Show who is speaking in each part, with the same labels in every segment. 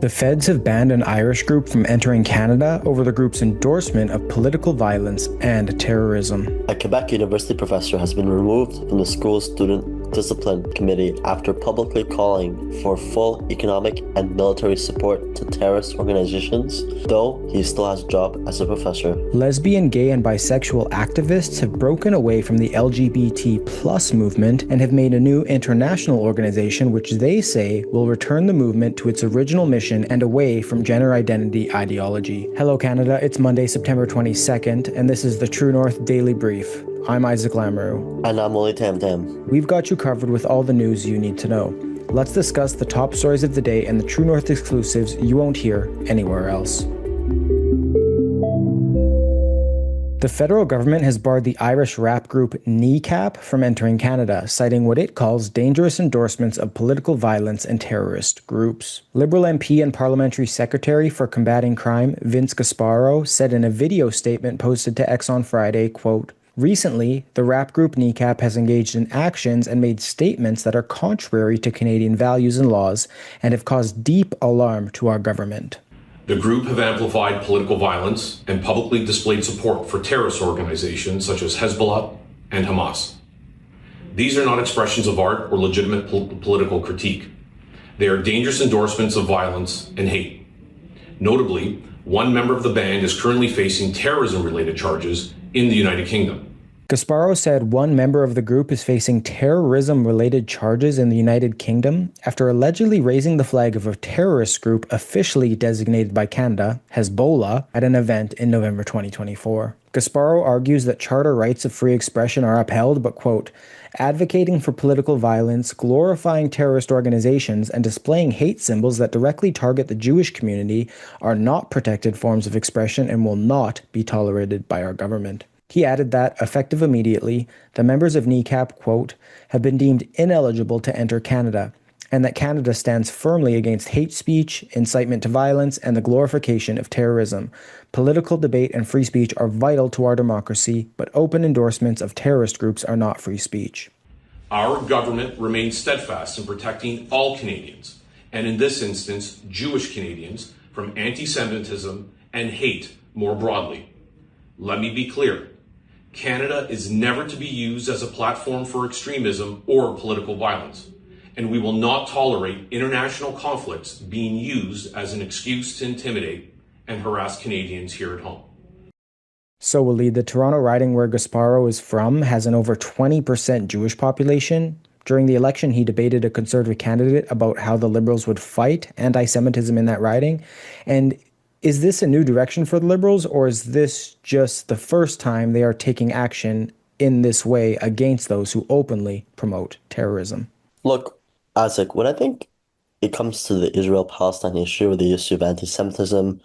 Speaker 1: The feds have banned an Irish group from entering Canada over the group's endorsement of political violence and terrorism.
Speaker 2: A Quebec university professor has been removed from the school's student discipline committee after publicly calling for full economic and military support to terrorist organizations, though he still has a job as a professor.
Speaker 1: Lesbian, gay, and bisexual activists have broken away from the LGBT plus movement and have made a new international organization which they say will return the movement to its original mission and away from gender identity ideology. Hello Canada, it's Monday, September 22nd, and this is the True North Daily Brief. I'm Isaac Lamoureux.
Speaker 2: And I'm Walid Tamtam.
Speaker 1: We've got you covered with all the news you need to know. Let's discuss the top stories of the day and the True North exclusives you won't hear anywhere else. The federal government has barred the Irish rap group Kneecap from entering Canada, citing what it calls dangerous endorsements of political violence and terrorist groups. Liberal MP and Parliamentary Secretary for Combating Crime, Vince Gasparo, said in a video statement posted to X on Friday, quote, "Recently, the rap group Kneecap has engaged in actions and made statements that are contrary to Canadian values and laws and have caused deep alarm to our government."
Speaker 3: The group have amplified political violence and publicly displayed support for terrorist organizations such as Hezbollah and Hamas. These are not expressions of art or legitimate political critique. They are dangerous endorsements of violence and hate. Notably, one member of the band is currently facing terrorism-related charges in the United Kingdom.
Speaker 1: Gasparo said one member of the group is facing terrorism-related charges in the United Kingdom after allegedly raising the flag of a terrorist group officially designated by Canada, Hezbollah, at an event in November 2024. Gasparo argues that charter rights of free expression are upheld, but, quote, "advocating for political violence, glorifying terrorist organizations, and displaying hate symbols that directly target the Jewish community are not protected forms of expression and will not be tolerated by our government." He added that, effective immediately, the members of Kneecap, quote, "have been deemed ineligible to enter Canada, and that Canada stands firmly against hate speech, incitement to violence, and the glorification of terrorism. Political debate and free speech are vital to our democracy, but open endorsements of terrorist groups are not free speech."
Speaker 3: Our government remains steadfast in protecting all Canadians, and in this instance, Jewish Canadians, from anti-Semitism and hate more broadly. Let me be clear. Canada is never to be used as a platform for extremism or political violence, and we will not tolerate international conflicts being used as an excuse to intimidate and harass Canadians here at home.
Speaker 1: So, Walid, the Toronto riding where Gasparo is from has an over 20% Jewish population. During the election, he debated a Conservative candidate about how the Liberals would fight anti-Semitism in that riding, and is this a new direction for the Liberals, or is this just the first time they are taking action in this way against those who openly promote terrorism?
Speaker 2: Look, Isaac, when I think it comes to the Israel-Palestine issue, or the issue of anti-Semitism,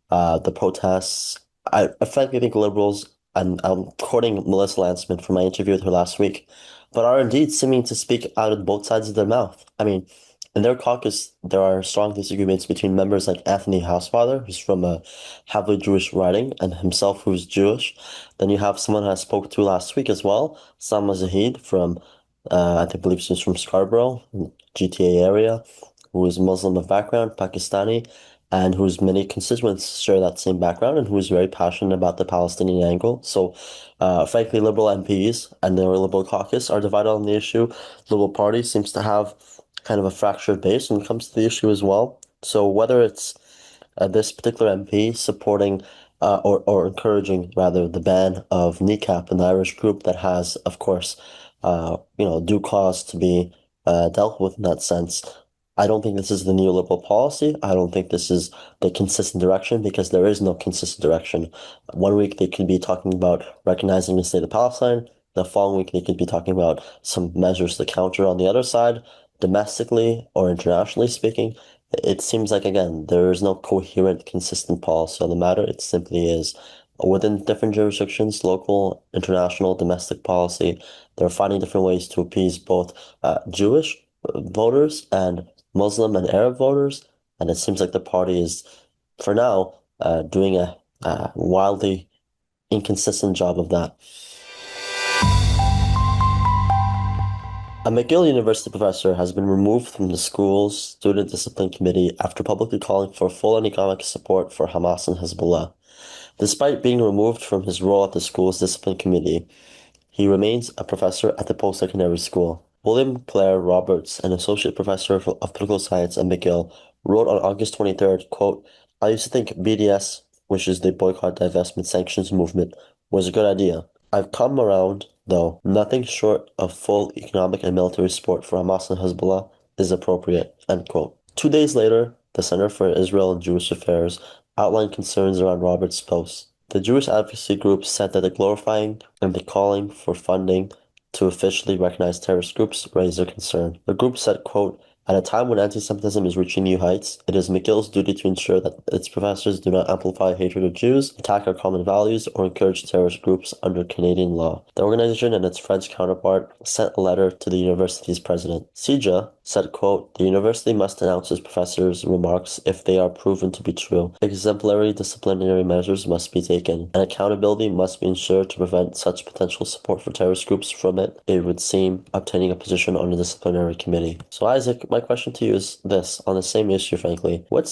Speaker 2: the protests, I frankly think liberals, and I'm quoting Melissa Lansman from my interview with her last week, but are indeed seeming to speak out of both sides of their mouth. I mean, in their caucus, there are strong disagreements between members like Anthony Housefather, who's from a heavily Jewish riding, and himself, who's Jewish. Then you have someone I spoke to last week as well, Salma Zahid from, I believe she's from Scarborough, GTA area, who is Muslim of background, Pakistani, and whose many constituents share that same background, and who is very passionate about the Palestinian angle. So, frankly, Liberal MPs and their Liberal caucus are divided on the issue. The Liberal Party seems to have kind of a fractured base when it comes to the issue as well. So whether it's this particular MP supporting or encouraging rather the ban of Kneecap, an Irish group that has, of course, due cause to be dealt with in that sense, I don't think this is the neoliberal policy. I don't think this is the consistent direction, because there is no consistent direction. One week they could be talking about recognizing the state of Palestine. The following week they could be talking about some measures to counter on the other side. Domestically or internationally speaking, it seems like, again, there is no coherent, consistent policy on the matter. It simply is within different jurisdictions, local, international, domestic policy. They're finding different ways to appease both Jewish voters and Muslim and Arab voters. And it seems like the party is, for now, doing a wildly inconsistent job of that. A McGill University professor has been removed from the school's student discipline committee after publicly calling for full and economic support for Hamas and Hezbollah. Despite being removed from his role at the school's discipline committee, he remains a professor at the post-secondary school. William Clare Roberts, an associate professor of political science at McGill, wrote on August 23rd, quote, "I used to think BDS, which is the Boycott, Divestment, Sanctions movement, was a good idea. I've come around, though. Nothing short of full economic and military support for Hamas and Hezbollah is appropriate," end quote. 2 days later, the Center for Israel and Jewish Affairs outlined concerns around Roberts' post. The Jewish advocacy group said that the glorifying and the calling for funding to officially recognize terrorist groups raised their concern. The group said, quote, "At a time when anti-Semitism is reaching new heights, it is McGill's duty to ensure that its professors do not amplify hatred of Jews, attack our common values, or encourage terrorist groups under Canadian law." The organization and its French counterpart sent a letter to the university's president. CIJA said, quote, "The university must announce its professors' remarks if they are proven to be true. Exemplary disciplinary measures must be taken, and accountability must be ensured to prevent such potential support for terrorist groups from it would seem, obtaining a position on the disciplinary committee." So Isaac, my question to you is this, on the same issue, frankly. What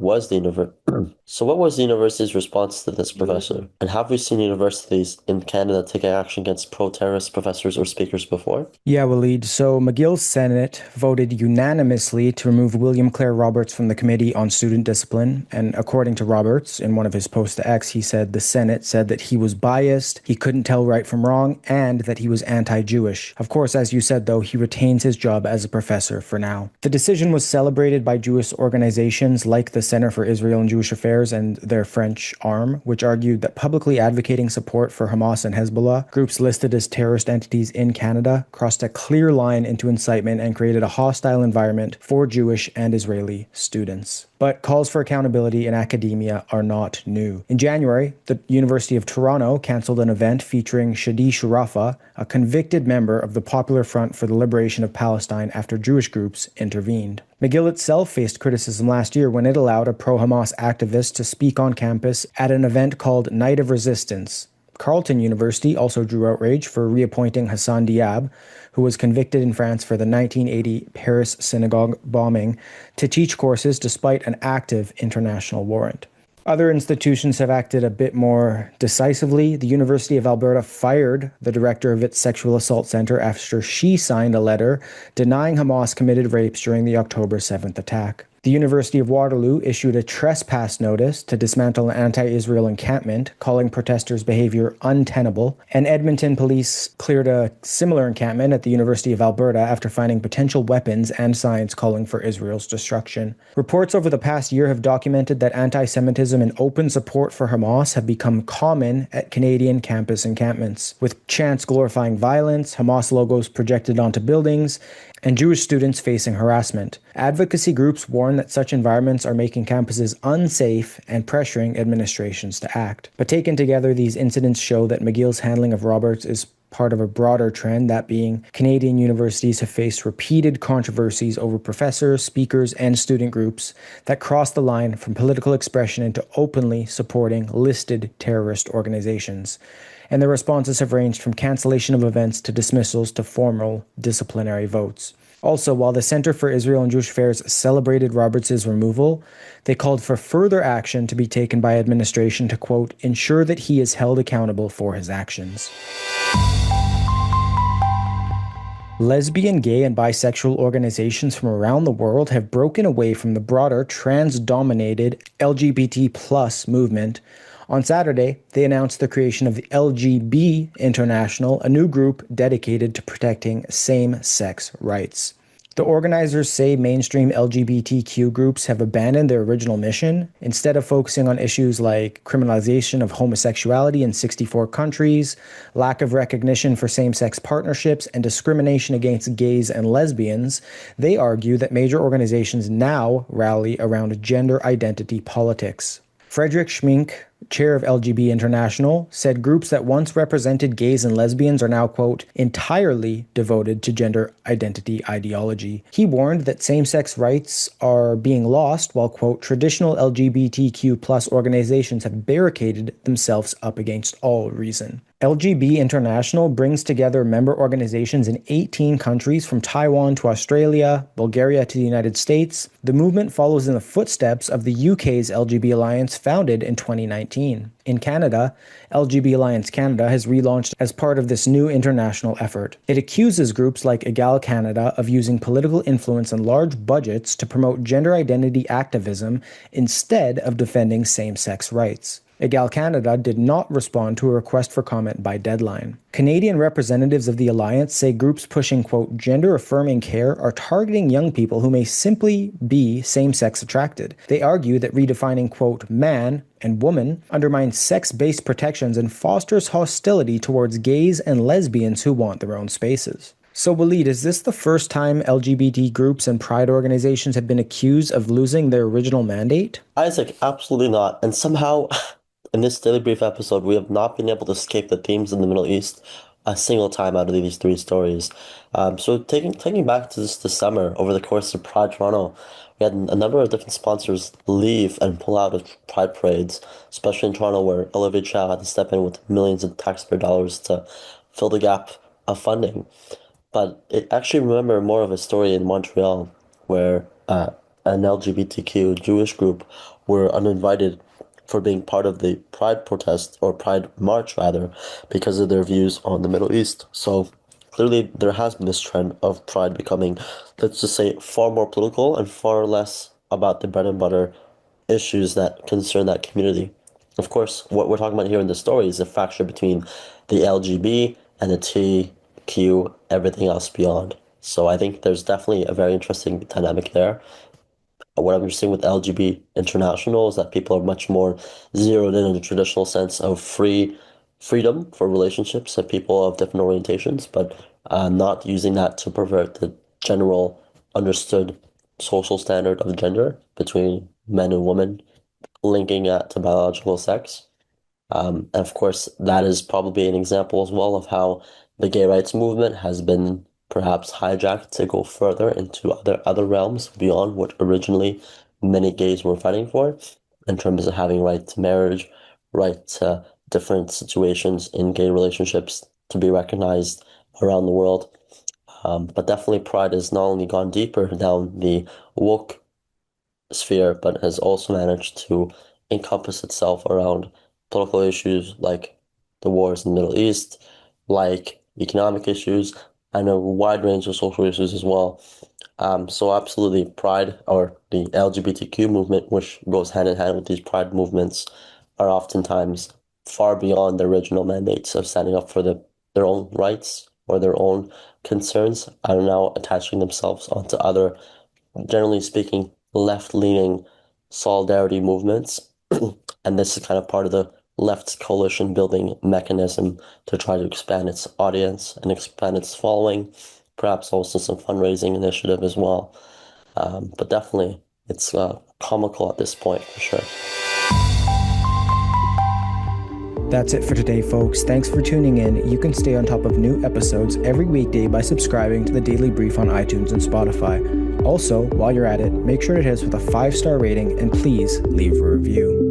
Speaker 2: was the university's response to this professor? And have we seen universities in Canada take action against pro-terrorist professors or speakers before?
Speaker 1: Yeah, Walid. So McGill's Senate voted unanimously to remove William Clare Roberts from the Committee on Student Discipline. And according to Roberts, in one of his posts to X, he said the Senate said that he was biased, he couldn't tell right from wrong, and that he was anti-Jewish. Of course, as you said, though, he retains his job as a professor for now. The decision was celebrated by Jewish organizations like the Center for Israel and Jewish Affairs and their French arm, which argued that publicly advocating support for Hamas and Hezbollah, groups listed as terrorist entities in Canada, crossed a clear line into incitement and created a hostile environment for Jewish and Israeli students. But calls for accountability in academia are not new. In January, the University of Toronto cancelled an event featuring Shadi Sharafa, a convicted member of the Popular Front for the Liberation of Palestine, after Jewish groups intervened. McGill itself faced criticism last year when it allowed a pro-Hamas activist to speak on campus at an event called Night of Resistance. Carleton University also drew outrage for reappointing Hassan Diab, who was convicted in France for the 1980 Paris synagogue bombing, to teach courses despite an active international warrant. Other institutions have acted a bit more decisively. The University of Alberta fired the director of its sexual assault center after she signed a letter denying Hamas committed rapes during the October 7th attack. The University of Waterloo issued a trespass notice to dismantle an anti-Israel encampment, calling protesters' behavior untenable, and Edmonton police cleared a similar encampment at the University of Alberta after finding potential weapons and signs calling for Israel's destruction. Reports over the past year have documented that anti-Semitism and open support for Hamas have become common at Canadian campus encampments, with chants glorifying violence, Hamas logos projected onto buildings, and Jewish students facing harassment. Advocacy groups warn that such environments are making campuses unsafe and pressuring administrations to act. But taken together, these incidents show that McGill's handling of Roberts is part of a broader trend, that being Canadian universities have faced repeated controversies over professors, speakers, and student groups that cross the line from political expression into openly supporting listed terrorist organizations. And the responses have ranged from cancellation of events to dismissals to formal disciplinary votes. Also, while the Center for Israel and Jewish Affairs celebrated Roberts' removal, they called for further action to be taken by administration to, quote, ensure that he is held accountable for his actions. Lesbian, gay, and bisexual organizations from around the world have broken away from the broader trans-dominated LGBT+ movement. On Saturday, they announced the creation of the LGB International, a new group dedicated to protecting same-sex rights. The organizers say mainstream LGBTQ groups have abandoned their original mission. Instead of focusing on issues like criminalization of homosexuality in 64 countries, lack of recognition for same-sex partnerships, and discrimination against gays and lesbians, they argue that major organizations now rally around gender identity politics. Frederick Schmink, chair of LGBT International, said groups that once represented gays and lesbians are now, quote, entirely devoted to gender identity ideology. He warned that same-sex rights are being lost while, quote, traditional LGBTQ+ organizations have barricaded themselves up against all reason. LGBT International brings together member organizations in 18 countries from Taiwan to Australia, Bulgaria to the United States. The movement follows in the footsteps of the UK's LGBT Alliance founded in 2019. In Canada, LGBT Alliance Canada has relaunched as part of this new international effort. It accuses groups like Egal Canada of using political influence and large budgets to promote gender identity activism instead of defending same-sex rights. Egal Canada did not respond to a request for comment by deadline. Canadian representatives of the Alliance say groups pushing, quote, gender-affirming care are targeting young people who may simply be same-sex attracted. They argue that redefining, quote, man and woman undermines sex-based protections and fosters hostility towards gays and lesbians who want their own spaces. So, Walid, is this the first time LGBT groups and pride organizations have been accused of losing their original mandate?
Speaker 2: Isaac, absolutely not. And somehow, in this Daily Brief episode, we have not been able to escape the themes in the Middle East a single time out of these three stories. So taking back to this summer, over the course of Pride Toronto, we had a number of different sponsors leave and pull out of Pride parades, especially in Toronto, where Olivier Chow had to step in with millions of taxpayer dollars to fill the gap of funding. But I actually remember more of a story in Montreal where an LGBTQ Jewish group were uninvited for being part of the Pride protest, or Pride march rather, because of their views on the Middle East. So clearly there has been this trend of Pride becoming, let's just say, far more political and far less about the bread and butter issues that concern that community. Of course, what we're talking about here in the story is a fracture between the LGB and the TQ, everything else beyond. So I think there's definitely a very interesting dynamic there. What I'm seeing with LGBT International is that people are much more zeroed in the traditional sense of freedom for relationships and people of different orientations, but not using that to pervert the general understood social standard of gender between men and women, linking that to biological sex. And of course, that is probably an example as well of how the gay rights movement has been perhaps hijacked to go further into other realms beyond what originally many gays were fighting for, in terms of having right to marriage, right to different situations in gay relationships to be recognized around the world. But definitely Pride has not only gone deeper down the woke sphere, but has also managed to encompass itself around political issues like the wars in the Middle East, like economic issues, and a wide range of social issues as well. So absolutely, Pride, or the LGBTQ movement, which goes hand in hand with these Pride movements, are oftentimes far beyond the original mandates of standing up for their own rights or their own concerns, are now attaching themselves onto other, generally speaking, left-leaning solidarity movements. And this is kind of part of the left's coalition building mechanism to try to expand its audience and expand its following, perhaps also some fundraising initiative as well. But definitely, it's comical at this point for sure.
Speaker 1: That's it for today, folks. Thanks for tuning in. You can stay on top of new episodes every weekday by subscribing to the Daily Brief on iTunes and Spotify. Also, while you're at it, make sure to hit us with a 5-star rating and please leave a review.